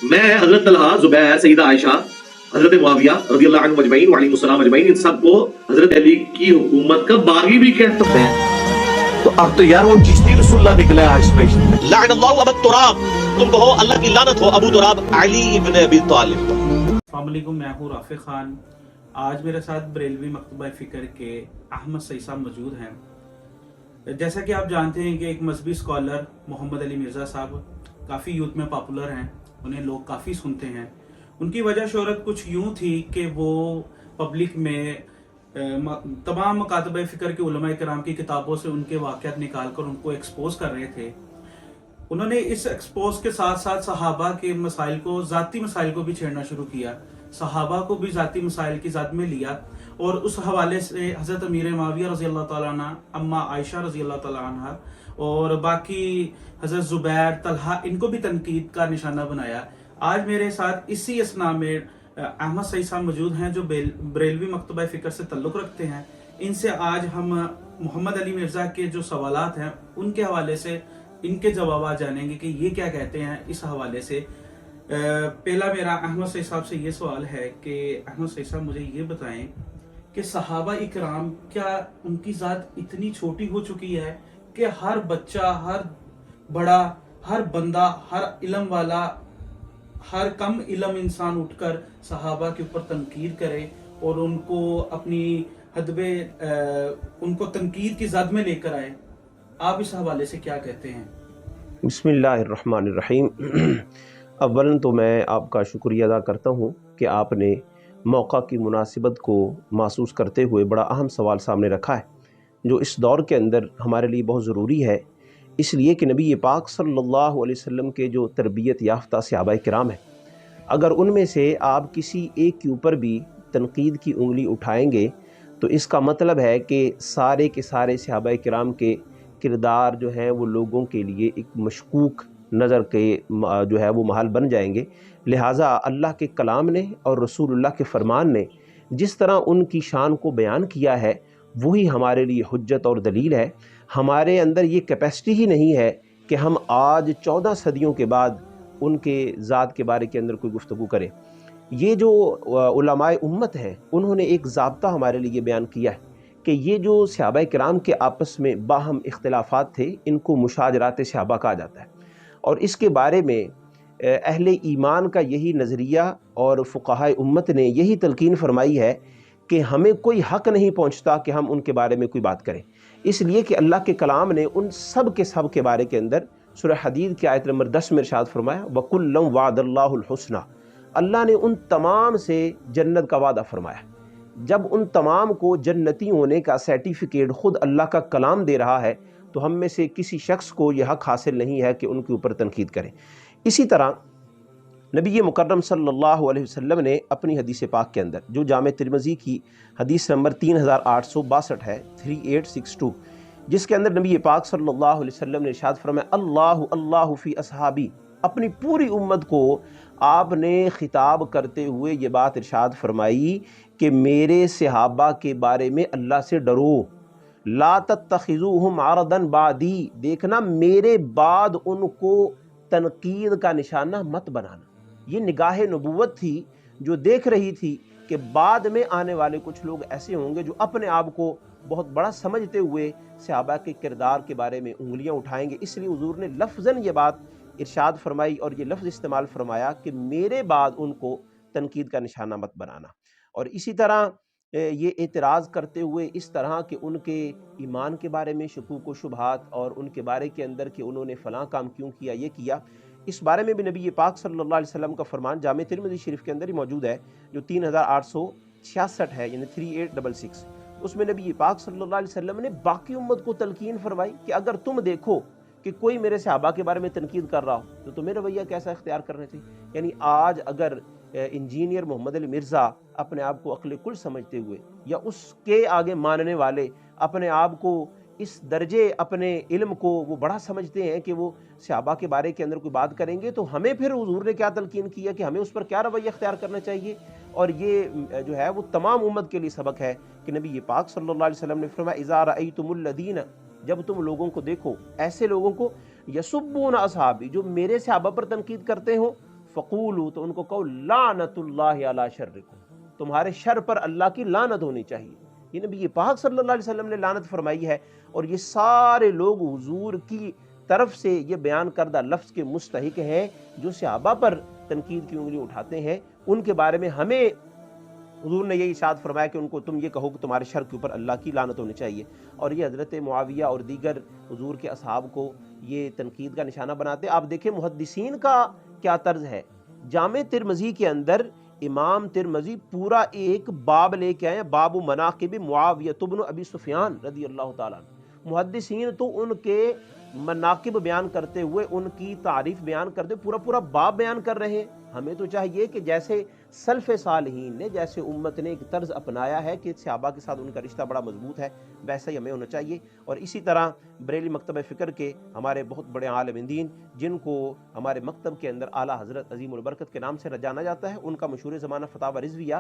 میں حضرت طلحہ، زبیر، سیدہ عائشہ، حضرت معاویہ رضی اللہ عنہم اجمعین وعلیہم السلام اجمعین، ان سب کو حضرت علی کی حکومت کا باغی بھی کہتے ہیں۔ تو اب تو یار وہ چشتی رسول اللہ نکلا ہے آج پیش۔ لعن اللہ ابا تراب، تم کہو اللہ کی لعنت ہو ابو تراب علی ابن ابی طالب۔ السلام علیکم، میں ہوں رافع خان۔ آج میرے ساتھ بریلوی مکتبہ فکر کے احمد سعید صاحب موجود ہیں۔ جیسا کہ آپ جانتے ہیں کہ ایک مذہبی اسکالر محمد علی مرزا صاحب کافی یوتھ میں پاپولر ہیں، انہیں لوگ کافی سنتے ہیں۔ ان کی وجہ شہرت کچھ یوں تھی کہ وہ پبلک میں تمام مکاتبہ فکر کے علماء کرام کی کتابوں سے ان کے واقعات نکال کر ان کو ایکسپوز کر رہے تھے۔ انہوں نے اس ایکسپوز کے ساتھ ساتھ صحابہ کے مسائل کو، ذاتی مسائل کو بھی چھیڑنا شروع کیا، صحابہ کو بھی ذاتی مسائل کی زد میں لیا، اور اس حوالے سے حضرت امیر معاویہ رضی اللہ تعالیٰ عنہ، اما عائشہ رضی اللہ تعالیٰ عنہ اور باقی حضرت زبیر، طلحہ، ان کو بھی تنقید کا نشانہ بنایا۔ آج میرے ساتھ اسی اسنا میں احمد سعید صاحب موجود ہیں جو بریلوی مکتبہ فکر سے تعلق رکھتے ہیں۔ ان سے آج ہم محمد علی مرزا کے جو سوالات ہیں ان کے حوالے سے ان کے جوابات جانیں گے کہ یہ کیا کہتے ہیں اس حوالے سے۔ پہلا میرا احمد سعید صاحب سے یہ سوال ہے کہ احمد سعید صاحب مجھے یہ بتائیں کہ صحابہ اکرام، کیا ان کی ذات اتنی چھوٹی ہو چکی ہے کہ ہر بچہ، ہر بڑا، ہر بندہ، ہر علم والا، ہر کم علم انسان اٹھ کر صحابہ کے اوپر تنقید کرے اور ان کو اپنی ان کو تنقید کی زد میں لے کر آئے؟ آپ اس حوالے سے کیا کہتے ہیں؟ بسم اللہ الرحمن الرحیم۔ اولاً تو میں آپ کا شکریہ ادا کرتا ہوں کہ آپ نے موقع کی مناسبت کو محسوس کرتے ہوئے بڑا اہم سوال سامنے رکھا ہے جو اس دور کے اندر ہمارے لیے بہت ضروری ہے، اس لیے کہ نبی پاک صلی اللہ علیہ وسلم کے جو تربیت یافتہ صحابہ کرام ہیں، اگر ان میں سے آپ کسی ایک کے اوپر بھی تنقید کی انگلی اٹھائیں گے تو اس کا مطلب ہے کہ سارے کے سارے صحابہ کرام کے کردار جو ہیں وہ لوگوں کے لیے ایک مشکوک نظر کے جو ہے وہ محل بن جائیں گے۔ لہٰذا اللہ کے کلام نے اور رسول اللہ کے فرمان نے جس طرح ان کی شان کو بیان کیا ہے وہی ہمارے لیے حجت اور دلیل ہے۔ ہمارے اندر یہ کیپیسٹی ہی نہیں ہے کہ ہم آج 14 صدیوں کے بعد ان کے ذات کے بارے کے اندر کوئی گفتگو کریں۔ یہ جو علماء امت ہیں انہوں نے ایک ضابطہ ہمارے لیے بیان کیا ہے کہ یہ جو صحابہ کرام کے آپس میں باہم اختلافات تھے ان کو مشاجرات صحابہ کہا جاتا ہے، اور اس کے بارے میں اہل ایمان کا یہی نظریہ اور فقہاء امت نے یہی تلقین فرمائی ہے کہ ہمیں کوئی حق نہیں پہنچتا کہ ہم ان کے بارے میں کوئی بات کریں، اس لیے کہ اللہ کے کلام نے ان سب کے بارے کے اندر سورہ حدید کی آیت نمبر 10 میں ارشاد فرمایا وَكُلًّا وَعَدَ اللَّهُ الْحُسْنَى، اللہ نے ان تمام سے جنت کا وعدہ فرمایا۔ جب ان تمام کو جنتی ہونے کا سرٹیفکیٹ خود اللہ کا کلام دے رہا ہے تو ہم میں سے کسی شخص کو یہ حق حاصل نہیں ہے کہ ان کے اوپر تنقید کریں۔ اسی طرح نبی مکرم صلی اللہ علیہ وسلم نے اپنی حدیث پاک کے اندر جو جامع ترمذی کی حدیث نمبر 3862 ہے 3862، جس کے اندر نبی پاک صلی اللہ علیہ وسلم نے ارشاد فرمایا اللہ اللہ فی اصحابی، اپنی پوری امت کو آپ نے خطاب کرتے ہوئے یہ بات ارشاد فرمائی کہ میرے صحابہ کے بارے میں اللہ سے ڈرو، لا تتخذوہم عرضا بعدی، دیکھنا میرے بعد ان کو تنقید کا نشانہ مت بنانا۔ یہ نگاہ نبوت تھی جو دیکھ رہی تھی کہ بعد میں آنے والے کچھ لوگ ایسے ہوں گے جو اپنے آپ کو بہت بڑا سمجھتے ہوئے صحابہ کے کردار کے بارے میں انگلیاں اٹھائیں گے، اس لیے حضور نے لفظاً یہ بات ارشاد فرمائی اور یہ لفظ استعمال فرمایا کہ میرے بعد ان کو تنقید کا نشانہ مت بنانا۔ اور اسی طرح یہ اعتراض کرتے ہوئے اس طرح کہ ان کے ایمان کے بارے میں شکوک و شبہات اور ان کے بارے کے اندر کہ انہوں نے فلاں کام کیوں کیا، یہ کیا، اس بارے میں بھی نبی پاک صلی اللہ علیہ وسلم کا فرمان جامع ترمذی شریف کے اندر ہی موجود ہے جو 3866 ہے، یعنی 3866۔ اس میں نبی پاک صلی اللہ علیہ وسلم نے باقی امت کو تلقین فرمائی کہ اگر تم دیکھو کہ کوئی میرے صحابہ کے بارے میں تنقید کر رہا ہو تو تمہیں رویہ کیسا اختیار کرنا چاہیے۔ یعنی آج اگر انجینئر محمد علی مرزا اپنے آپ کو عقل کل سمجھتے ہوئے یا اس کے آگے ماننے والے اپنے آپ کو اس درجے اپنے علم کو وہ بڑا سمجھتے ہیں کہ وہ صحابہ کے بارے کے اندر کوئی بات کریں گے تو ہمیں پھر حضور نے کیا تلقین کیا کہ ہمیں اس پر کیا رویہ اختیار کرنا چاہیے۔ اور یہ جو ہے وہ تمام امت کے لیے سبق ہے کہ نبی پاک صلی اللہ علیہ وسلم نے فرمایا اذا رأیتم الذین، جب تم لوگوں کو دیکھو ایسے لوگوں کو یسبون اصحابی جو میرے صحابہ پر تنقید کرتے ہوں فقولو تو ان کو کہو لعنت اللہ علی شرکم، تمہارے شر پر اللہ کی لعنت ہونی چاہیے۔ یہ نبی پاک صلی اللہ علیہ وسلم نے لعنت فرمائی ہے، اور یہ سارے لوگ حضور کی طرف سے یہ بیان کردہ لفظ کے مستحق ہیں جو صحابہ پر تنقید کی انگلی اٹھاتے ہیں۔ ان کے بارے میں ہمیں حضور نے یہ ارشاد فرمایا کہ ان کو تم یہ کہو کہ تمہارے شر کے اوپر اللہ کی لعنت ہونی چاہیے، اور یہ حضرت معاویہ اور دیگر حضور کے اصحاب کو یہ تنقید کا نشانہ بناتے ہیں۔ آپ دیکھیں محدثین کا کیا طرز ہے۔ جامع ترمذی کے اندر امام ترمذی پورا ایک باب لے کے آئے ہیں، باب مناقب معاویہ بن ابی سفیان رضی اللہ تعالیٰ عنہ۔ محدثین تو ان کے مناقب بیان کرتے ہوئے، ان کی تعریف بیان کرتے ہوئے پورا باب بیان کر رہے ہیں۔ ہمیں تو چاہیے کہ جیسے سلف صالحین نے، جیسے امت نے ایک طرز اپنایا ہے کہ صحابہ کے ساتھ ان کا رشتہ بڑا مضبوط ہے، ویسا ہی ہمیں ہونا چاہیے۔ اور اسی طرح بریلی مکتبہ فکر کے ہمارے بہت بڑے عالم دین، جن کو ہمارے مکتب کے اندر اعلیٰ حضرت عظیم البرکت کے نام سے جانا جاتا ہے، ان کا مشہور زمانہ فتاوی رضویہ،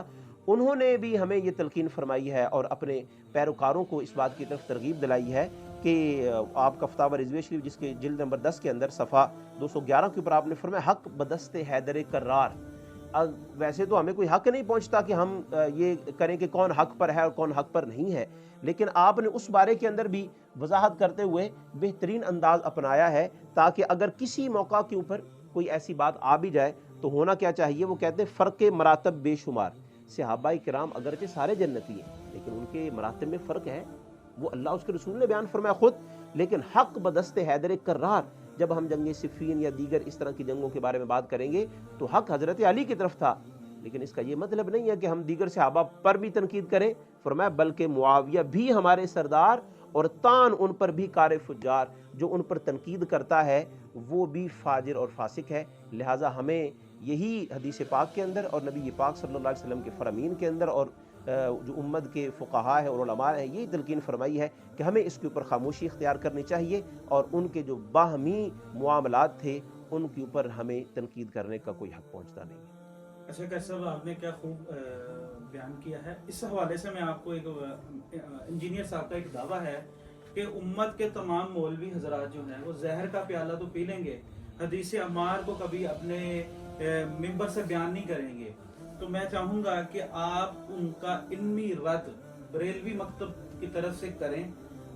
انہوں نے بھی ہمیں یہ تلقین فرمائی ہے اور اپنے پیروکاروں کو اس بات کی طرف ترغیب دلائی ہے کہ آپ کا فتاوی رضویہ شریف جس کے جلد نمبر 10 کے اندر صفحہ 211 کے اوپر آپ نے فرمایا حق بدست حیدر کرار۔ ویسے تو ہمیں کوئی حق نہیں پہنچتا کہ ہم یہ کریں کہ کون حق پر ہے اور کون حق پر نہیں ہے، لیکن آپ نے اس بارے کے اندر بھی وضاحت کرتے ہوئے بہترین انداز اپنایا ہے، تاکہ اگر کسی موقع کے اوپر کوئی ایسی بات آ بھی جائے تو ہونا کیا چاہیے۔ وہ کہتے ہیں فرق مراتب بے شمار، صحابہ کرام اگرچہ سارے جنتی ہیں لیکن ان کے مراتب میں فرق ہے، وہ اللہ اس کے رسول نے بیان فرمایا خود۔ لیکن حق بدست حیدر کرار، جب ہم جنگ صفین یا دیگر اس طرح کی جنگوں کے بارے میں بات کریں گے تو حق حضرت علی کی طرف تھا، لیکن اس کا یہ مطلب نہیں ہے کہ ہم دیگر صحابہ پر بھی تنقید کریں۔ فرمایا بلکہ معاویہ بھی ہمارے سردار، اور تان ان پر بھی کار فجار، جو ان پر تنقید کرتا ہے وہ بھی فاجر اور فاسق ہے۔ لہٰذا ہمیں یہی حدیث پاک کے اندر اور نبی پاک صلی اللہ علیہ وسلم کے فرامین کے اندر اور جو امت کے فقہاء ہیں اور علماء ہیں، یہی تلقین فرمائی ہے کہ ہمیں اس کے اوپر خاموشی اختیار کرنی چاہیے، اور ان کے جو باہمی معاملات تھے ان کے اوپر ہمیں تنقید کرنے کا کوئی حق پہنچتا نہیں ہے۔ اچھا قیس صاحب، آپ نے کیا خوب بیان کیا ہے۔ اس حوالے سے میں آپ کو ایک انجینئر صاحب کا ایک دعویٰ ہے کہ امت کے تمام مولوی حضرات جو ہیں وہ زہر کا پیالہ تو پی لیں گے، حدیث عمار کو کبھی اپنے ممبر سے بیان نہیں کریں گے، تو میں چاہوں گا کہ آپ ان کا علمی رد بریلوی مکتب کی طرف سے کریں۔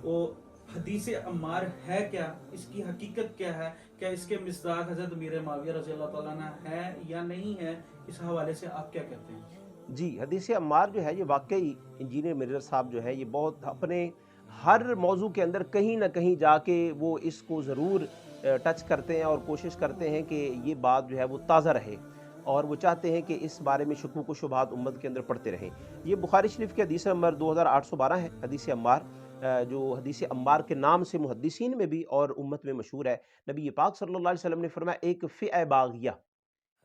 وہ حدیث عمار ہے کیا، اس کی حقیقت کیا ہے، کیا اس کے مصداق حضرت امیر معاویہ رضی اللہ تعالیٰ عنہ ہے یا نہیں ہے، اس حوالے سے آپ کیا کہتے ہیں؟ جی، حدیث عمار جو ہے یہ واقعی انجینئر مرزا صاحب جو ہے یہ بہت اپنے ہر موضوع کے اندر کہیں نہ کہیں جا کے وہ اس کو ضرور ٹچ کرتے ہیں اور کوشش کرتے ہیں کہ یہ بات جو ہے وہ تازہ رہے، اور وہ چاہتے ہیں کہ اس بارے میں شکوک و شبہات امت کے اندر پڑھتے رہیں۔ یہ بخاری شریف کے حدیث نمبر 2812 ہے، حدیث عمار، جو حدیث عمار کے نام سے محدثین میں بھی اور امت میں مشہور ہے۔ نبی پاک صلی اللہ علیہ وسلم نے فرمایا ایک فئہ باغیہ،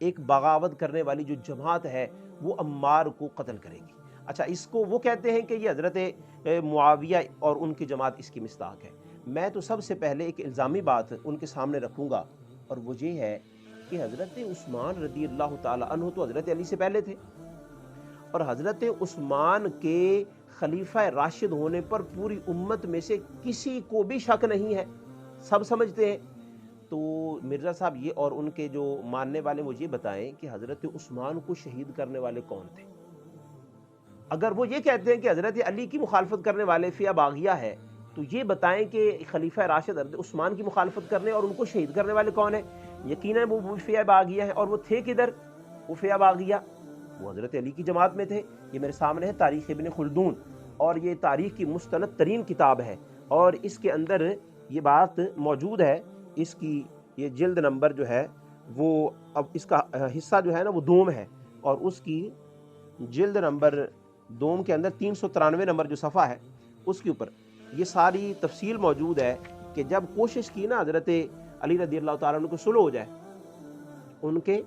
ایک بغاوت کرنے والی جو جماعت ہے وہ عمار کو قتل کرے گی۔ اچھا، اس کو وہ کہتے ہیں کہ یہ حضرت معاویہ اور ان کی جماعت اس کی مصداق ہے۔ میں تو سب سے پہلے ایک الزامی بات ان کے سامنے رکھوں گا، اور وہ یہ ہے کہ حضرت عثمان رضی اللہ تعالی عنہ تو حضرت علی سے پہلے تھے، اور حضرت عثمان کے خلیفہ راشد ہونے پر پوری امت میں سے کسی کو بھی شک نہیں ہے، سب سمجھتے ہیں۔ تو مرزا صاحب یہ اور ان کے جو ماننے والے مجھے بتائیں کہ حضرت عثمان کو شہید کرنے والے کون تھے؟ اگر وہ یہ کہتے ہیں کہ حضرت علی کی مخالفت کرنے والے فئہ باغیہ ہے، تو یہ بتائیں کہ خلیفہ راشد حضرت عثمان کی مخالفت کرنے اور ان کو شہید کرنے والے کون ہیں؟ یقیناً وہ فئہ باغیہ ہیں، اور وہ تھے کدھر وہ فئہ باغیہ؟ وہ حضرت علی کی جماعت میں تھے۔ یہ میرے سامنے ہے تاریخ ابن خلدون، اور یہ تاریخ کی مستند ترین کتاب ہے، اور اس کے اندر یہ بات موجود ہے۔ اس کی یہ جلد نمبر جو ہے وہ، اب اس کا حصہ جو ہے نا وہ دوم ہے، اور اس کی جلد نمبر دوم کے اندر 393 نمبر جو صفحہ ہے اس کے اوپر یہ ساری تفصیل موجود ہے کہ جب کوشش کی نا حضرت علی رضی اللہ تعالیٰ عنہ کو صلح ہو جائے ان کے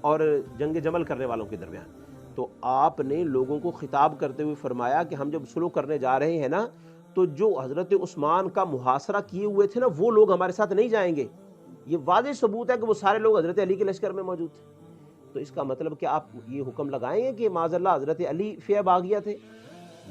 اور جنگ جمل کرنے والوں کے درمیان، تو آپ نے لوگوں کو خطاب کرتے ہوئے فرمایا کہ ہم جب صلح کرنے جا رہے ہیں نا تو جو حضرت عثمان کا محاصرہ کیے ہوئے تھے نا وہ لوگ ہمارے ساتھ نہیں جائیں گے۔ یہ واضح ثبوت ہے کہ وہ سارے لوگ حضرت علی کے لشکر میں موجود تھے۔ تو اس کا مطلب کہ آپ یہ حکم لگائیں گے کہ معاذ اللہ حضرت علی فئہ باغیہ تھے؟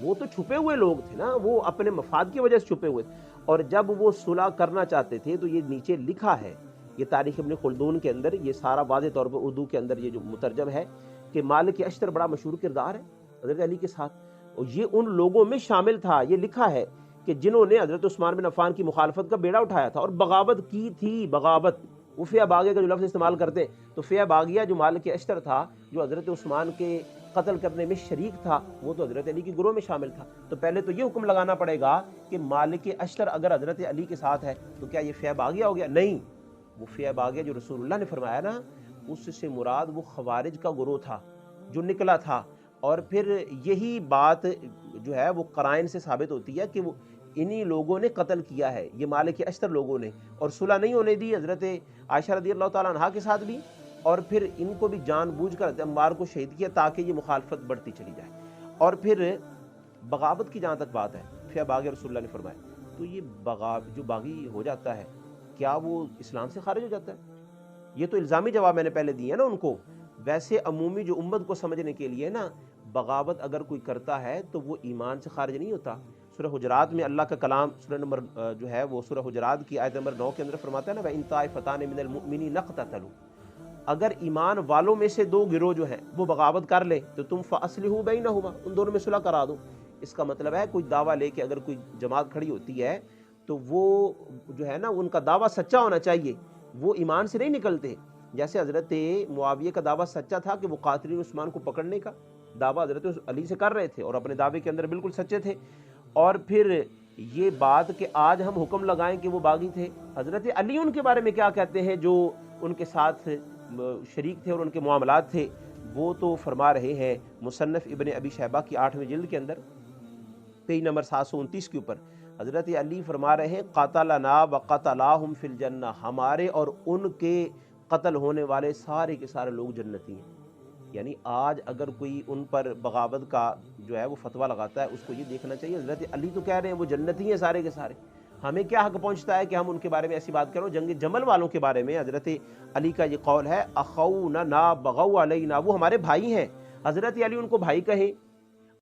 وہ تو چھپے ہوئے لوگ تھے نا، وہ اپنے مفاد کی وجہ سے چھپے ہوئے تھے، اور جب وہ صلح کرنا چاہتے تھے تو یہ نیچے لکھا ہے یہ تاریخ ابن خلدون کے اندر یہ سارا واضح طور پر اردو کے اندر یہ جو مترجم ہے کہ مالک اشتر بڑا مشہور کردار ہے حضرت علی کے ساتھ، اور یہ ان لوگوں میں شامل تھا، یہ لکھا ہے کہ جنہوں نے حضرت عثمان بن عفان کی مخالفت کا بیڑا اٹھایا تھا اور بغاوت کی تھی، بغاوت، وہ فیہ باغیہ کا جو لفظ استعمال کرتے تو فیہ باغیہ جو مالک اشتر تھا جو حضرت عثمان کے قتل کرنے میں شریک تھا وہ تو حضرت علی کے گروہ میں شامل تھا۔ تو پہلے تو یہ حکم لگانا پڑے گا کہ مالک اشتر اگر حضرت علی کے ساتھ ہے تو کیا یہ فیہ باغیہ ہو گیا؟ نہیں، وہ فیہ باغیہ جو رسول اللہ نے فرمایا نا اس سے مراد وہ خوارج کا گروہ تھا جو نکلا تھا، اور پھر یہی بات جو ہے وہ قرائن سے ثابت ہوتی ہے کہ وہ انہی لوگوں نے قتل کیا ہے، یہ مالک اشتر لوگوں نے، اور صلح نہیں ہونے دی حضرت عائشہ رضی اللہ تعالیٰ عنہا کے ساتھ بھی، اور پھر ان کو بھی جان بوجھ کر عمار کو شہید کیا تاکہ یہ مخالفت بڑھتی چلی جائے۔ اور پھر بغاوت کی جہاں تک بات ہے، فیہ باغی رسول اللہ نے فرمایا، تو یہ جو باغی ہو جاتا ہے کیا وہ اسلام سے خارج ہو جاتا ہے؟ یہ تو الزامی جواب میں نے پہلے دیے نا ان کو، ویسے عمومی جو امت کو سمجھنے کے لیے نا، بغاوت اگر کوئی کرتا ہے تو وہ ایمان سے خارج نہیں ہوتا۔ سورہ حجرات میں اللہ کا کلام سورہ نمبر جو ہے وہ سورہ حجرات کی آیت نمبر 9 کے اندر فرماتا ہے نا وَإِن طَائِفَتَانِ مِنَ الْمُؤْمِنِينَ اقْتَتَلُوا، اگر ایمان والوں میں سے دو گروہ جو ہیں وہ بغاوت کر لے تو تم فَأَصْلِحُوا بَيْنَهُمَا، ان دونوں میں صلح کرا دو۔ اس کا مطلب ہے کوئی دعویٰ لے کے اگر کوئی جماعت کھڑی ہوتی ہے تو وہ جو ہے نا ان کا دعویٰ سچا ہونا چاہیے، وہ ایمان سے نہیں نکلتے۔ جیسے حضرت معاویہ کا دعویٰ سچا تھا کہ وہ قاتلین عثمان کو پکڑنے کا دعویٰ حضرت علی سے کر رہے تھے اور اپنے دعوے کے اندر بالکل سچے تھے، اور پھر یہ بات کہ آج ہم حکم لگائیں کہ وہ باغی تھے، حضرت علی ان کے بارے میں کیا کہتے ہیں جو ان کے ساتھ شریک تھے اور ان کے معاملات تھے، وہ تو فرما رہے ہیں مصنف ابن ابی شیبہ کی 8ویں جلد کے اندر پیج نمبر 729 کے اوپر حضرت علی فرما رہے ہیں قاتلنا وقتلاہم فی الجنہ، ہمارے اور ان کے قتل ہونے والے سارے کے سارے لوگ جنتی ہیں۔ یعنی آج اگر کوئی ان پر بغاوت کا جو ہے وہ فتویٰ لگاتا ہے اس کو یہ دیکھنا چاہیے حضرت علی تو کہہ رہے ہیں وہ جنتی ہیں سارے کے سارے، ہمیں کیا حق پہنچتا ہے کہ ہم ان کے بارے میں ایسی بات کریں؟ جنگ جمل والوں کے بارے میں حضرت علی کا یہ قول ہے اخونا بغوا علینا، وہ ہمارے بھائی ہیں، حضرت علی ان کو بھائی کہیں۔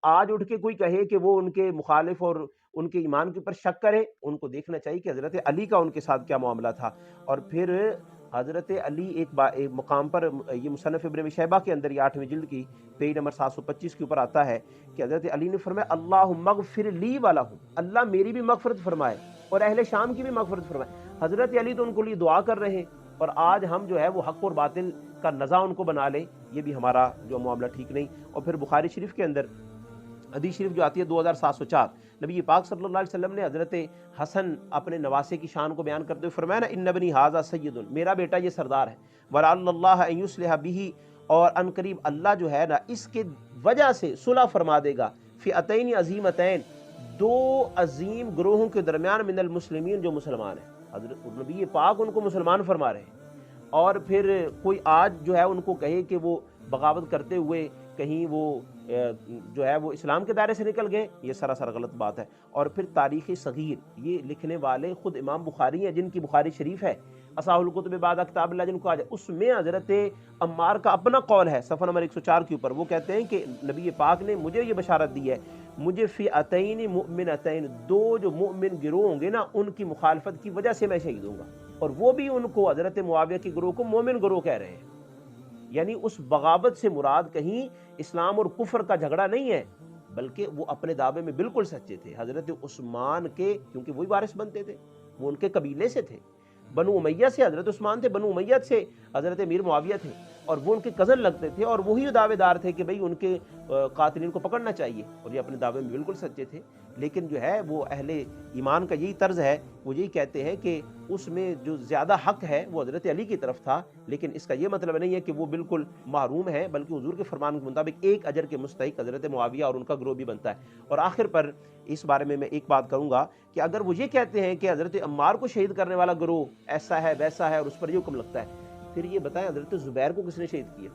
آج اٹھ کے کوئی کہے کہ وہ ان کے مخالف اور ان کے ایمان کے اوپر شک کرے، ان کو دیکھنا چاہیے کہ حضرت علی کا ان کے ساتھ کیا معاملہ تھا۔ اور پھر حضرت علی ایک مقام پر یہ مصنف ابن ابی شیبہ کے اندر یہ 8ویں جلد کی پیج نمبر 725 کے اوپر آتا ہے کہ حضرت علی نے فرمایا اللہم اغفر لی ولہم، اللہ میری بھی مغفرت فرمائے اور اہل شام کی بھی مغفرت فرمائے۔ حضرت علی تو ان کو لیے دعا کر رہے ہیں، اور آج ہم جو ہے وہ حق اور باطل کا نزاع ان کو بنا لیں، یہ بھی ہمارا جو معاملہ ٹھیک نہیں۔ اور پھر بخاری شریف کے اندر حدیث شریف جو آتی ہے 2704، نبی پاک صلی اللہ علیہ وسلم نے حضرت حسن اپنے نواسے کی شان کو بیان کرتے ہوئے فرمایا نا ان ابنی ھذا سید، میرا بیٹا یہ سردار ہے، ولعل اللہ ان یصلح بہ، اور ان قریب اللہ جو ہے نا اس کے وجہ سے صلح فرما دے گا، فئتین عظیمتین، دو عظیم گروہوں کے درمیان، من المسلمین جو مسلمان ہیں، حضرت نبی پاک ان کو مسلمان فرما رہے ہیں۔ اور پھر کوئی آج جو ہے ان کو کہے کہ وہ بغاوت کرتے ہوئے کہیں وہ جو ہے وہ اسلام کے دائرے سے نکل گئے، یہ سراسر غلط بات ہے۔ اور پھر تاریخ صغیر، یہ لکھنے والے خود امام بخاری ہیں جن کی بخاری شریف ہے، اصح الکتب بعد کتاب اللہ جن کو آج، اس میں حضرت عمار کا اپنا قول ہے صفحہ نمبر 104 کے اوپر، وہ کہتے ہیں کہ نبی پاک نے مجھے یہ بشارت دی ہے، مجھے فئتین مؤمنتین، دو جو مؤمن گروہ ہوں گے نا ان کی مخالفت کی وجہ سے میں شہید ہوں گا، اور وہ بھی ان کو حضرت معاویہ کے گروہ کو مومن گروہ کہہ رہے ہیں۔ یعنی اس بغاوت سے مراد کہیں اسلام اور کفر کا جھگڑا نہیں ہے، بلکہ وہ اپنے دعوے میں بالکل سچے تھے، حضرت عثمان کے، کیونکہ وہی وارث بنتے تھے، وہ ان کے قبیلے سے تھے، بنو امیہ سے حضرت عثمان تھے، بنو امیہ سے حضرت امیر معاویہ تھے، اور وہ ان کے کزن لگتے تھے، اور وہی دعوے دار تھے کہ بھئی ان کے قاتلین کو پکڑنا چاہیے، اور یہ اپنے دعوے میں بالکل سچے تھے۔ لیکن جو ہے وہ اہل ایمان کا یہی طرز ہے، وہ یہی کہتے ہیں کہ اس میں جو زیادہ حق ہے وہ حضرت علی کی طرف تھا، لیکن اس کا یہ مطلب نہیں ہے کہ وہ بالکل محروم ہے، بلکہ حضور کے فرمان کے مطابق ایک اجر کے مستحق حضرت معاویہ اور ان کا گروہ بھی بنتا ہے۔ اور آخر پر اس بارے میں ایک بات کروں گا کہ اگر وہ یہ کہتے ہیں کہ حضرت عمار کو شہید کرنے والا گروہ ایسا ہے ویسا ہے اور اس پر یہ حکم لگتا ہے، پھر یہ بتائیں حضرت زبیر کو کس نے شہید کیا؟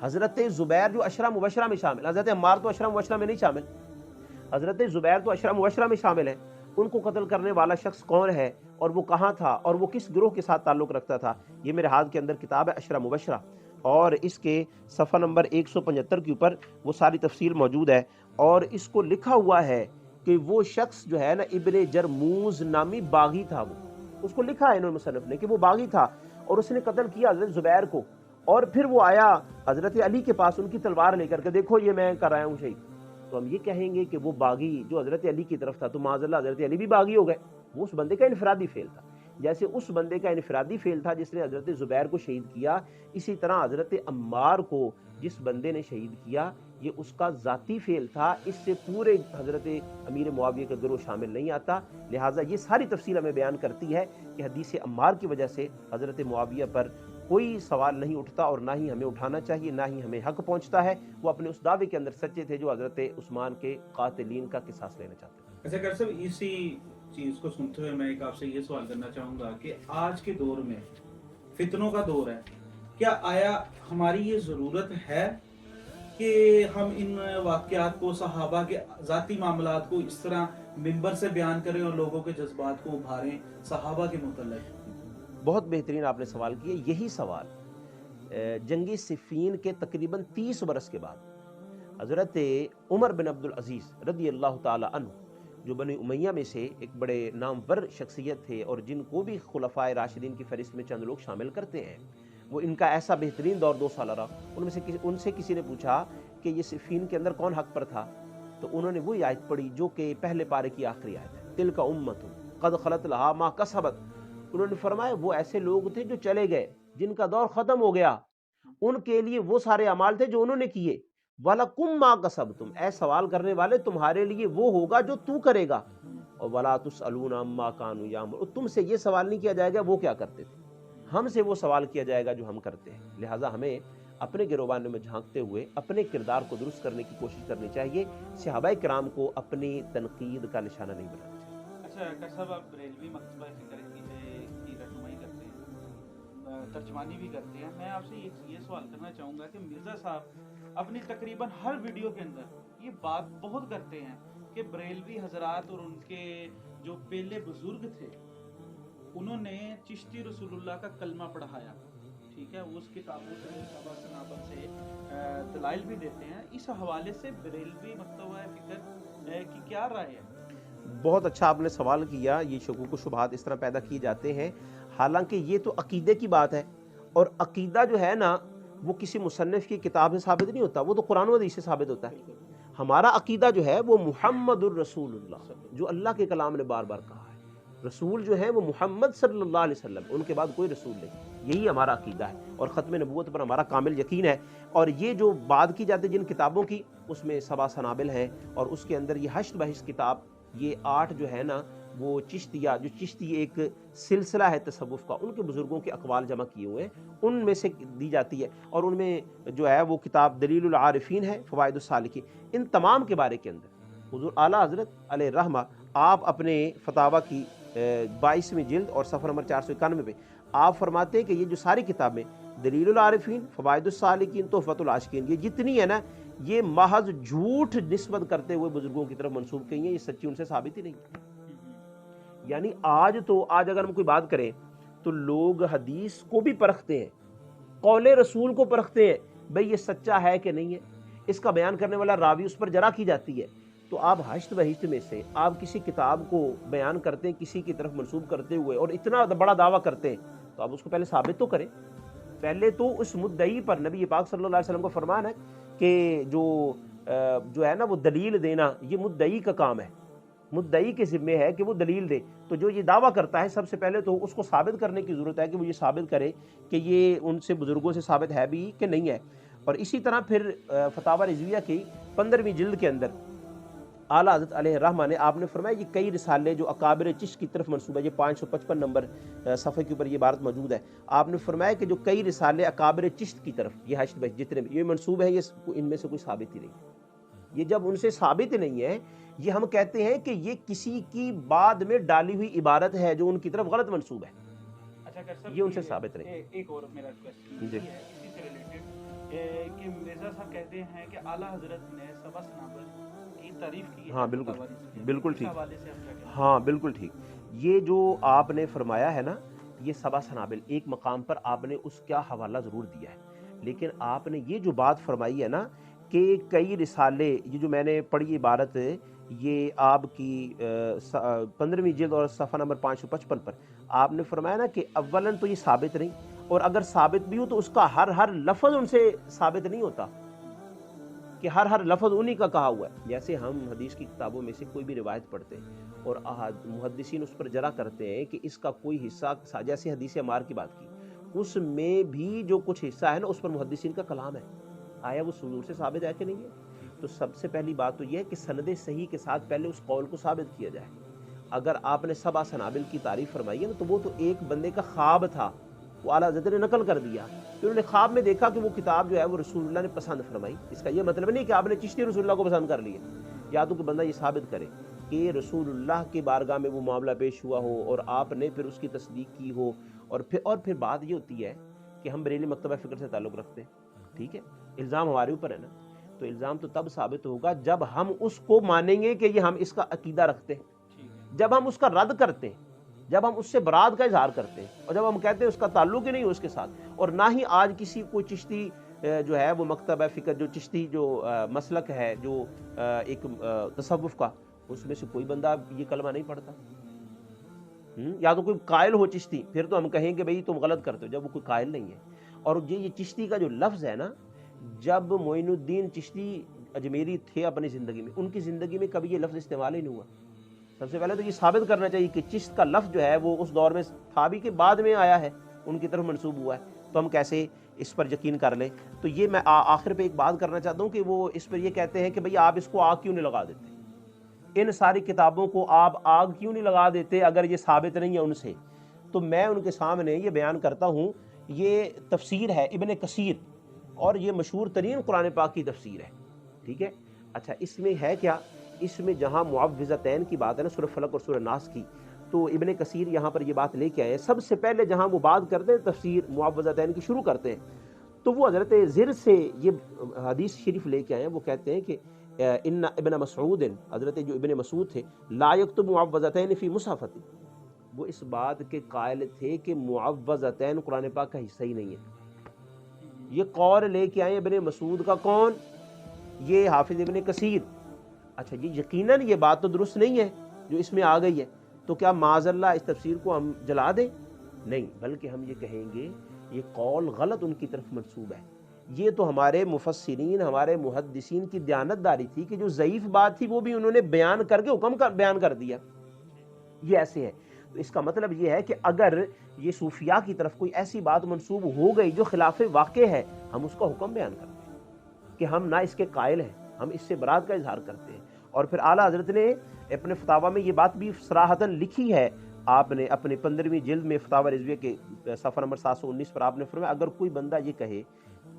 حضرت زبیر جو عشرہ مبشرہ میں شامل، حضرت عمار تو عشرہ مبشرہ میں نہیں شامل، حضرت زبیر تو عشرہ مبشرہ میں شامل ہیں۔ ان کو قتل کرنے والا شخص کون ہے اور وہ کہاں تھا اور وہ کس گروہ کے ساتھ تعلق رکھتا تھا، یہ میرے ہاتھ کے اندر کتاب ہے عشرہ مبشرہ، اور اس کے صفحہ نمبر 175 کے اوپر وہ ساری تفصیل موجود ہے، اور اس کو لکھا ہوا ہے کہ وہ شخص جو ہے نا ابن جرموز نامی باغی تھا، وہ اس کو لکھا ہے انہوں نے مصنف نے کہ وہ باغی تھا اور اس نے قتل کیا حضرت زبیر کو، اور پھر وہ آیا حضرت علی کے پاس ان کی تلوار لے کر کے، دیکھو یہ میں کر رہا ہوں شہید. تو ہم یہ کہیں گے کہ وہ باغی جو حضرت علی کی طرف تھا تو معاذ اللہ حضرت علی بھی باغی ہو گئے. وہ اس بندے کا انفرادی فعل تھا. جیسے اس بندے کا انفرادی فعل تھا جس نے حضرت زبیر کو شہید کیا، اسی طرح حضرت عمار کو جس بندے نے شہید کیا یہ اس کا ذاتی فعل تھا. اس سے پورے حضرت امیر معاویہ کا گروہ شامل نہیں آتا. لہٰذا یہ ساری تفصیل ہمیں بیان کرتی ہے کہ حدیث عمار کی وجہ سے حضرت معاویہ پر کوئی سوال نہیں اٹھتا، اور نہ ہی ہمیں اٹھانا چاہیے، نہ ہی ہمیں حق پہنچتا ہے. وہ اپنے اس دعوے کے اندر سچے تھے جو حضرت عثمان کے قاتلین کا قصاص لینا چاہتے تھے. اچھا ڈاکٹر صاحب، اسی چیز کو سنتے ہوئے میں ایک آپ سے یہ سوال کرنا چاہوں گا کہ آج کے دور میں فتنوں کا دور ہے، کیا آیا ہماری یہ ضرورت ہے کہ ہم ان واقعات کو، صحابہ کے ذاتی معاملات کو اس طرح منبر سے بیان کریں اور لوگوں کے جذبات کو ابھاریں صحابہ کے متعلق؟ بہت بہترین آپ نے سوال کیا. یہی سوال جنگ صفین کے تقریباً 30 برس کے بعد حضرت عمر بن عبد العزیز رضی اللہ تعالی عنہ، جو بنی امیہ میں سے ایک بڑے نامور شخصیت تھے اور جن کو بھی خلفائے راشدین کی فہرست میں چند لوگ شامل کرتے ہیں، وہ ان کا ایسا بہترین دور 2 سالہ رہا. ان سے کسی نے پوچھا کہ یہ صفین کے اندر کون حق پر تھا، تو انہوں نے وہی آیت پڑھی جو کہ پہلے پارے کی آخری آیت ہے، تلک امۃ قد خلت لہا ما کسبت. انہوں نے فرمایا وہ ایسے لوگ تھے جو چلے گئے، جن کا دور ختم ہو گیا، ان کے لیے وہ سارے اعمال تھے جو انہوں نے کیے. وَلَكُمْ مَا كَسَبْتُمْ، اے سوال کرنے والے تمہارے لیے وہ ہوگا جو تو کرے گا. اور وَلَا تُسْأَلُونَ عَمَّا كَانُوا يَعْمَلُونَ، تم سے یہ سوال نہیں کیا جائے گا وہ کیا کرتے تھے، ہم سے وہ سوال کیا جائے گا جو ہم کرتے ہیں. لہٰذا ہمیں اپنے گروبان میں جھانکتے ہوئے اپنے کردار کو درست کرنے کی کوشش کرنی چاہیے. صحابہ کرام کو اپنی تنقید کا نشانہ نہیں بنانا چاہیے. اچھا ڈاکٹر صاحب، آپ بریلوی مکتبہ فکر کی رہنمائی کرتے ہیں، ترجمانی بھی کرتے ہیں. میں آپ سے یہ سوال کرنا چاہوں گا کہ مرزا صاحب اپنی تقریباً ہر ویڈیو کے اندر یہ بات بہت کرتے ہیں کہ بریلوی حضرات اور ان کے جو پہلے بزرگ تھے انہوں نے چشتی رسول اللہ کا کلمہ پڑھایا. ٹھیک ہے، اس کتابوں سے سبا سنابت سے دلائل بھی دیتے ہیں. اس حوالے سے بریلوی مکتبہ فکر کی کیا رائے ہے؟ بہت اچھا آپ نے سوال کیا. یہ شکوک و شبہات اس طرح پیدا کیے جاتے ہیں، حالانکہ یہ تو عقیدے کی بات ہے، اور عقیدہ جو ہے نا وہ کسی مصنف کی کتاب سے ثابت نہیں ہوتا، وہ تو قرآن و حدیث سے ثابت ہوتا ہے. ہمارا عقیدہ جو ہے وہ محمد الرسول اللہ، جو اللہ کے کلام نے بار بار کہا ہے. رسول جو ہے وہ محمد صلی اللہ علیہ وسلم، ان کے بعد کوئی رسول نہیں. یہی ہمارا عقیدہ ہے اور ختم نبوت پر ہمارا کامل یقین ہے. اور یہ جو بات کی جاتی ہے جن کتابوں کی، اس میں سبا سنابل ہیں، اور اس کے اندر یہ حشت بحث کتاب، یہ 8 جو ہے نا وہ چشتیہ، جو چشتی ایک سلسلہ ہے تصوف کا، ان کے بزرگوں کے اقوال جمع کیے ہوئے ہیں، ان میں سے دی جاتی ہے. اور ان میں جو ہے وہ کتاب دلیل العارفین ہے، فوائد السالکین، ان تمام کے بارے کے اندر حضور اعلیٰ حضرت علیہ رحمہ آپ اپنے فتاویٰ کی 22ویں جلد اور صفحہ نمبر 491 پہ آپ فرماتے ہیں کہ یہ جو ساری کتابیں دلیل العارفین، فوائد السالکین، تحفۃ العاشقین، یہ جتنی ہے نا یہ محض جھوٹ نسبت کرتے ہوئے بزرگوں کی طرف منسوب کی ہیں، یہ سچی ان سے ثابت ہی نہیں. یعنی آج اگر ہم کوئی بات کریں تو لوگ حدیث کو بھی پرکھتے ہیں، قول رسول کو پرکھتے ہیں، بھئی یہ سچا ہے کہ نہیں ہے، اس کا بیان کرنے والا راوی اس پر جرح کی جاتی ہے. تو آپ حشت بہشت میں سے آپ کسی کتاب کو بیان کرتے ہیں کسی کی طرف منسوب کرتے ہوئے اور اتنا بڑا دعویٰ کرتے ہیں، تو آپ اس کو پہلے ثابت تو کریں. پہلے تو اس مدعی پر نبی پاک صلی اللہ علیہ وسلم کا فرمان ہے کہ جو ہے نا وہ دلیل دینا یہ مدعی کا کام ہے، مدعی کے ذمے ہے کہ وہ دلیل دے. تو جو یہ دعویٰ کرتا ہے سب سے پہلے تو اس کو ثابت کرنے کی ضرورت ہے کہ وہ یہ ثابت کرے کہ یہ ان سے بزرگوں سے ثابت ہے بھی کہ نہیں ہے. اور اسی طرح پھر فتاویٰ رضویہ کی 15ویں جلد کے اندر اعلیٰ حضرت علیہ رحمہ نے آپ نے فرمایا یہ کئی رسالے جو اکابر چشت کی طرف منسوب ہے، یہ 555 نمبر صفحے کے اوپر یہ عبارت موجود ہے. آپ نے فرمایا کہ جو کئی رسالے اکابر چشت کی طرف یہ حشت بحث جتنے بھی یہ منسوب ہیں، یہ ان میں سے کوئی ثابت ہی نہیں. یہ جب ان سے ثابت نہیں ہے، یہ ہم کہتے ہیں کہ یہ کسی کی بعد میں ڈالی ہوئی عبارت ہے جو ان کی طرف غلط منسوب ہے. یہ ان سے ثابت نہیں. ایک اور میرا کوسچن ہے اسی سے ریلیٹڈ کہ مرزا صاحب کہتے ہیں کہ اعلیٰ حضرت نے سبا سنابل کی تعریف کی ہے. ہاں بالکل ٹھیک. ہاں بالکل ٹھیک. یہ جو آپ نے فرمایا ہے نا یہ سبا سنابل، ایک مقام پر آپ نے اس کا حوالہ ضرور دیا ہے، لیکن آپ نے یہ جو بات فرمائی ہے نا کہ کئی رسالے، یہ جو میں نے پڑھی عبارت یہ آپ کی 15ویں جلد اور صفحہ نمبر 555 پر آپ نے فرمایا نا کہ اولاً تو یہ ثابت نہیں، اور اگر ثابت بھی ہو تو اس کا ہر لفظ ان سے ثابت نہیں ہوتا کہ ہر لفظ انہی کا کہا ہوا ہے۔ جیسے ہم حدیث کی کتابوں میں سے کوئی بھی روایت پڑھتے ہیں اور محدثین اس پر جرح کرتے ہیں کہ اس کا کوئی حصہ، جیسے حدیث عمار کی بات کی، اس میں بھی جو کچھ حصہ ہے نا اس پر محدثین کا کلام ہے، آیا وہ حضور سے ثابت ہے کہ نہیں ہے؟ تو سب سے پہلی بات تو یہ ہے کہ سند صحیح کے ساتھ پہلے اس قول کو ثابت کیا جائے۔ اگر آپ نے سبع سنابل کی تعریف فرمائی ہے نا تو وہ تو ایک بندے کا خواب تھا، وہ اعلیٰ حضرت نے نقل کر دیا، پھر انہوں نے خواب میں دیکھا کہ وہ کتاب جو ہے وہ رسول اللہ نے پسند فرمائی۔ اس کا یہ مطلب نہیں کہ آپ نے چشتی رسول اللہ کو پسند کر لیا، یا تو کہ بندہ یہ ثابت کرے کہ رسول اللہ کی بارگاہ میں وہ معاملہ پیش ہوا ہو اور آپ نے پھر اس کی تصدیق کی ہو، اور پھر بات یہ ہوتی ہے کہ ہم بریلی مکتبہ فکر سے تعلق رکھتے ہیں، ٹھیک ہے، الزام ہمارے اوپر ہے نا، تو الزام تو تب ثابت ہوگا جب ہم اس کو مانیں گے کہ یہ ہم اس کا عقیدہ رکھتے ہیں، جب ہم اس کا رد کرتے ہیں، جب ہم اس سے برات کا اظہار کرتے ہیں، اور جب ہم کہتے ہیں اس کا تعلق ہی نہیں ہو اس کے ساتھ، اور نہ ہی آج کسی کوئی چشتی جو ہے وہ مکتبہ فکر جو چشتی جو مسلک ہے جو ایک تصوف کا، اس میں سے کوئی بندہ یہ کلمہ نہیں پڑھتا، یا تو کوئی قائل ہو چشتی، پھر تو ہم کہیں کہ بھئی تم غلط کرتے ہو، جب وہ کوئی قائل نہیں ہے۔ اور یہ چشتی کا جو لفظ ہے نا، جب معین الدین چشتی اجمیری تھے اپنی زندگی میں، ان کی زندگی میں کبھی یہ لفظ استعمال ہی نہیں ہوا۔ سب سے پہلے تو یہ ثابت کرنا چاہیے کہ چشت کا لفظ جو ہے وہ اس دور میں تھا بھی کہ بعد میں آیا ہے، ان کی طرف منسوب ہوا ہے، تو ہم کیسے اس پر یقین کر لیں؟ تو یہ میں آخر پہ ایک بات کرنا چاہتا ہوں کہ وہ اس پر یہ کہتے ہیں کہ بھئی آپ اس کو آگ کیوں نہیں لگا دیتے، ان ساری کتابوں کو آپ آگ کیوں نہیں لگا دیتے اگر یہ ثابت نہیں ہے ان سے؟ تو میں ان کے سامنے یہ بیان کرتا ہوں، یہ تفسیر ہے ابن کثیر، اور یہ مشہور ترین قرآن پاک کی تفسیر ہے، ٹھیک ہے۔ اچھا، اس میں ہے کیا؟ اس میں جہاں معوذتین کی بات ہے نا، سورہ فلق اور سورہ ناس کی، تو ابن کثیر یہاں پر یہ بات لے کے آئے، سب سے پہلے جہاں وہ بات کرتے ہیں تفسیر معوذتین کی شروع کرتے ہیں، تو وہ حضرت زر سے یہ حدیث شریف لے کے آئے ہیں، وہ کہتے ہیں کہ ان ابن مسعود، حضرت جو ابن مسعود تھے، لا یکتب معوذتین فی مصحف، وہ اس بات کے قائل تھے کہ معوذتین قرآن پاک کا حصہ ہی نہیں ہے۔ یہ قول لے کے آئے ابن مسعود کا، کون؟ یہ حافظ ابن کثیر۔ اچھا، یہ یقیناً یہ بات تو درست نہیں ہے جو اس میں آ گئی ہے، تو کیا معاذ اللہ اس تفسیر کو ہم جلا دیں؟ نہیں، بلکہ ہم یہ کہیں گے یہ قول غلط ان کی طرف منسوب ہے۔ یہ تو ہمارے مفسرین، ہمارے محدثین کی دیانت داری تھی کہ جو ضعیف بات تھی وہ بھی انہوں نے بیان کر کے حکم بیان کر دیا، یہ ایسے ہے۔ تو اس کا مطلب یہ ہے کہ اگر یہ صوفیاء کی طرف کوئی ایسی بات منسوب ہو گئی جو خلاف واقع ہے، ہم اس کا حکم بیان کرتے ہیں کہ ہم نہ اس کے قائل ہیں، ہم اس سے برات کا اظہار کرتے ہیں۔ اور پھر اعلیٰ حضرت نے اپنے فتاویٰ میں یہ بات بھی صراحتاً لکھی ہے، آپ نے اپنے 15ویں جلد میں فتاویٰ رضویہ کے صفحہ نمبر 719 پر آپ نے فرمایا اگر کوئی بندہ یہ کہے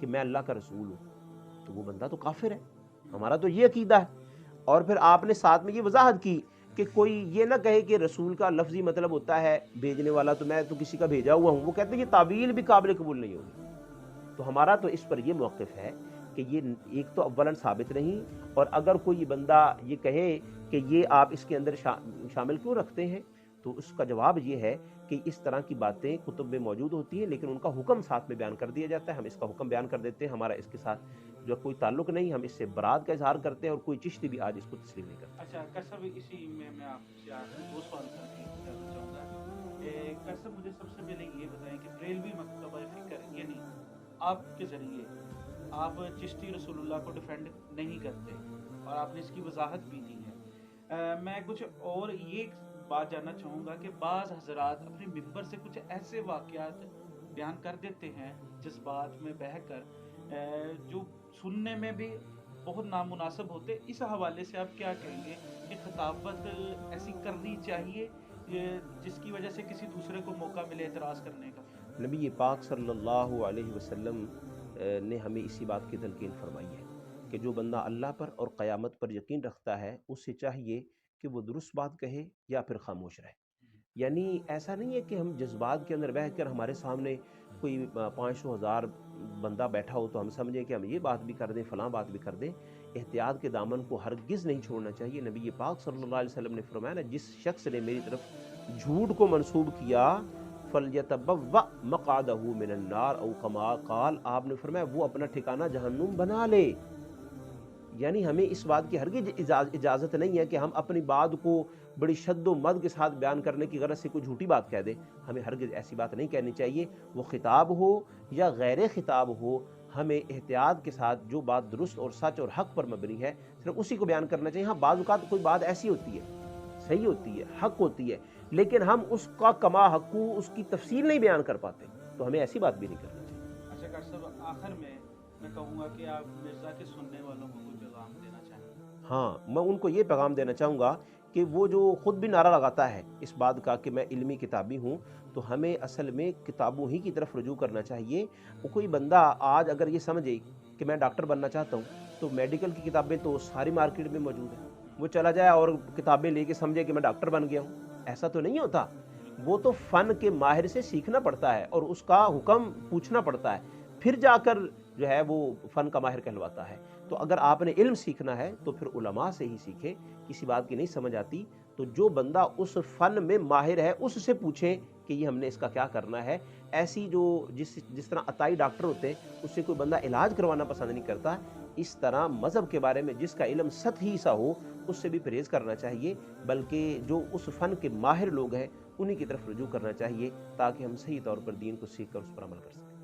کہ میں اللہ کا رسول ہوں تو وہ بندہ تو کافر ہے، ہمارا تو یہ عقیدہ ہے۔ اور پھر آپ نے ساتھ میں یہ وضاحت کی کہ کوئی یہ نہ کہے کہ رسول کا لفظی مطلب ہوتا ہے بھیجنے والا، تو میں تو کسی کا بھیجا ہوا ہوں، وہ کہتے ہیں یہ تعویل بھی قابل قبول نہیں ہوگی۔ تو ہمارا تو اس پر یہ موقف ہے کہ یہ ایک تو اولاً ثابت نہیں، اور اگر کوئی بندہ یہ کہے کہ یہ آپ اس کے اندر شامل کیوں رکھتے ہیں، تو اس کا جواب یہ ہے کہ اس طرح کی باتیں کتب میں موجود ہوتی ہیں لیکن ان کا حکم ساتھ میں بیان کر دیا جاتا ہے، ہم اس کا حکم بیان کر دیتے ہیں، ہمارا اس کے ساتھ جو کوئی تعلق نہیں، ہم اس سے برات کا اظہار کرتے ہیں، اور کوئی چشتی بھی آج اس کو تسلیم نہیں کرتا۔ اچھا کسب، اسی میں آپ سے دو سوال کرنا چاہوں گا۔ کسب، مجھے سب سے پہلے یہ بتائیں کہ بریلوی مکتبہ فکر یعنی آپ کے ذریعے آپ چشتی رسول اللہ کو ڈیفینڈ نہیں کرتے، اور آپ نے اس کی وضاحت بھی دی ہے۔ میں کچھ اور یہ بات جاننا چاہوں گا کہ بعض حضرات اپنے ممبر سے کچھ ایسے واقعات بیان کر دیتے ہیں جذبات میں بہہ کر، جو سننے میں بھی بہت نامناسب ہوتے، اس حوالے سے آپ کیا کہیں گے کہ خطابت ایسی کرنی چاہیے جس کی وجہ سے کسی دوسرے کو موقع ملے اعتراض کرنے کا؟ نبی پاک صلی اللہ علیہ وسلم نے ہمیں اسی بات کی تلقین فرمائی ہے کہ جو بندہ اللہ پر اور قیامت پر یقین رکھتا ہے اس سے چاہیے کہ وہ درست بات کہے یا پھر خاموش رہے۔ یعنی ایسا نہیں ہے کہ ہم جذبات کے اندر بہہ کر ہمارے سامنے کوئی 500,000 بندہ بیٹھا ہو تو ہم سمجھیں کہ ہم یہ بات بھی کر دیں، فلاں بات بھی کر دیں۔ احتیاط کے دامن کو ہرگز نہیں چھوڑنا چاہیے۔ نبی پاک صلی اللہ علیہ وسلم نے فرمایا نا، جس شخص نے میری طرف جھوٹ کو منسوب کیا فَلْيَتَبَوَّأْ مَقْعَدَهُ مِنَ النَّارِ او کما قال، آپ نے فرمایا وہ اپنا ٹھکانہ جہنم بنا لے۔ یعنی ہمیں اس بات کی ہرگز اجازت نہیں ہے کہ ہم اپنی بات کو بڑی شد و مد کے ساتھ بیان کرنے کی غرض سے کوئی جھوٹی بات کہہ دیں. ہمیں ہرگز ایسی بات نہیں کہنی چاہیے. وہ خطاب ہو یا غیر خطاب ہو، ہمیں احتیاط کے ساتھ جو بات درست اور سچ اور حق پر مبنی ہے صرف اسی کو بیان کرنا چاہیے. ہاں بعض اوقات کوئی بات ایسی ہوتی ہے، صحیح ہوتی ہے، حق ہوتی ہے، لیکن ہم اس کا کما حقو اس کی تفصیل نہیں بیان کر پاتے، تو ہمیں ایسی بات بھی نہیں کرنی چاہیے. اچھا ڈاکٹر صاحب، آخر میں کہوں گا کہ آپ مرزا کے سننے والوں کو کوئی پیغام دینا چاہیں. ہاں، میں ان کو یہ پیغام دینا چاہوں گا کہ وہ جو خود بھی نعرہ لگاتا ہے اس بات کا کہ میں علمی کتابی ہوں، تو ہمیں اصل میں کتابوں ہی کی طرف رجوع کرنا چاہیے. وہ کوئی بندہ آج اگر یہ سمجھے کہ میں ڈاکٹر بننا چاہتا ہوں تو میڈیکل کی کتابیں تو ساری مارکیٹ میں موجود ہیں، وہ چلا جائے اور کتابیں لے کے سمجھے کہ میں ڈاکٹر بن گیا ہوں. ایسا تو نہیں ہوتا. وہ تو فن کے ماہر سے سیکھنا پڑتا ہے اور اس کا حکم پوچھنا پڑتا ہے، پھر جا کر جو ہے وہ فن کا ماہر کہلواتا ہے. تو اگر آپ نے علم سیکھنا ہے تو پھر علماء سے ہی سیکھیں. کسی بات کی نہیں سمجھ آتی تو جو بندہ اس فن میں ماہر ہے اس سے پوچھیں کہ یہ ہم نے اس کا کیا کرنا ہے. ایسی جو جس طرح عطائی ڈاکٹر ہوتے ہیں اس سے کوئی بندہ علاج کروانا پسند نہیں کرتا، اس طرح مذہب کے بارے میں جس کا علم سطحی سا ہو اس سے بھی پرہیز کرنا چاہیے، بلکہ جو اس فن کے ماہر لوگ ہیں انہی کی طرف رجوع کرنا چاہیے تاکہ ہم صحیح طور پر دین کو سیکھ کر اس پر عمل کر سکیں.